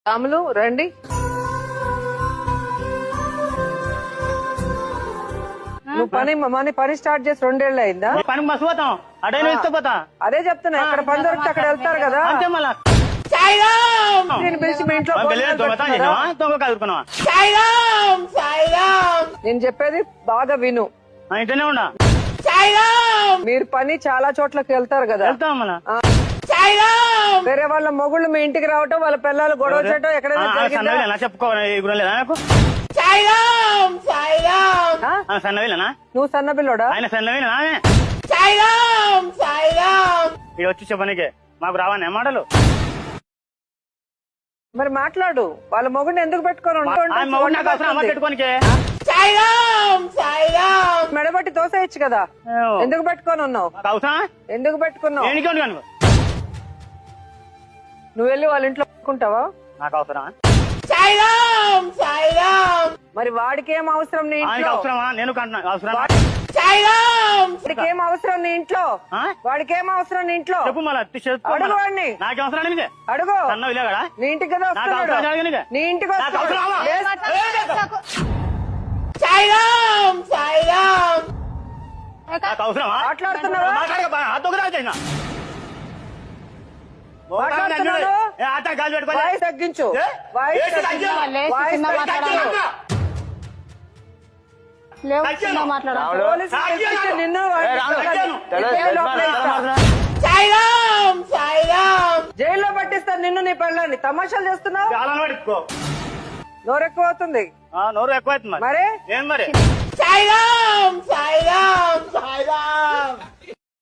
రాములు రండి. నువ్వు పని స్టార్ట్ చేసి 2 ఏళ్ళు అయిందా? పని మస్తు పోతాం అడైనా ఇష్టపోతా. అదే చెప్తున్నా, ఎక్కడ పని దొరికితే అక్కడ వెళ్తారు కదా. అంతే మళ్ళా నేను పిలిచి మీ ఇంట్లో నేను చెప్పేది బాగా విను. ఇంటనే ఉన్నా. మీరు పని చాలా చోట్లకి వెళ్తారు కదా. వెళ్తాం మళ్ళా. వేరే వాళ్ళ మొగుళ్ళు మీ ఇంటికి రావటం, వాళ్ళ పిల్లలు గొడవ చేయటం ఎక్కడైనా జరిగిందా? చెప్పుకోవాలి నాకు. సన్నవిలేనా నువ్వు సన్న పిల్లోడా? ఆయన సన్నవిలేనా? ఇది వచ్చి చెప్పనీకే మాకు రావని మాటలు. మరి మాట్లాడు. వాళ్ళ మొగుడిని ఎందుకు పెట్టుకోను? పెట్టుకోనికే మెడబట్టి తోసేయచ్చు కదా. ఎందుకు పెట్టుకొని ఉన్నావు? ఎందుకు పెట్టుకున్నావు? నువ్వు వెళ్ళి వాళ్ళ ఇంట్లో పెట్టుకుంటావా? నాకు అవసరమా? మరి వాడికి ఏం అవసరం నీ ఇంట్లో? అవసరమా? నేను అవసరం. వాడికి ఏం అవసరం నీ ఇంట్లో? వాడికి ఏం అవసరం నీ ఇంట్లో? చెప్పు మళ్ళీ. అడుగు వాడిని. నాకు అవసరం అడుగు. సన్న విలే కదా నీ ఇంటికి కదా వస్తున్నాడు. నీ ఇంటికి అవసరమా? మాట్లాడుతున్నావా? వాయిస్ తగ్గించు. నిన్ను జైల్లో పట్టిస్తాను నిన్ను, నీ పెళ్ళాన్ని. తమాషాలు చేస్తున్నావు. నోరు ఎక్కువ అవుతుంది. నోరు ఎక్కువ అవుతుంది మరి ఏం మరి.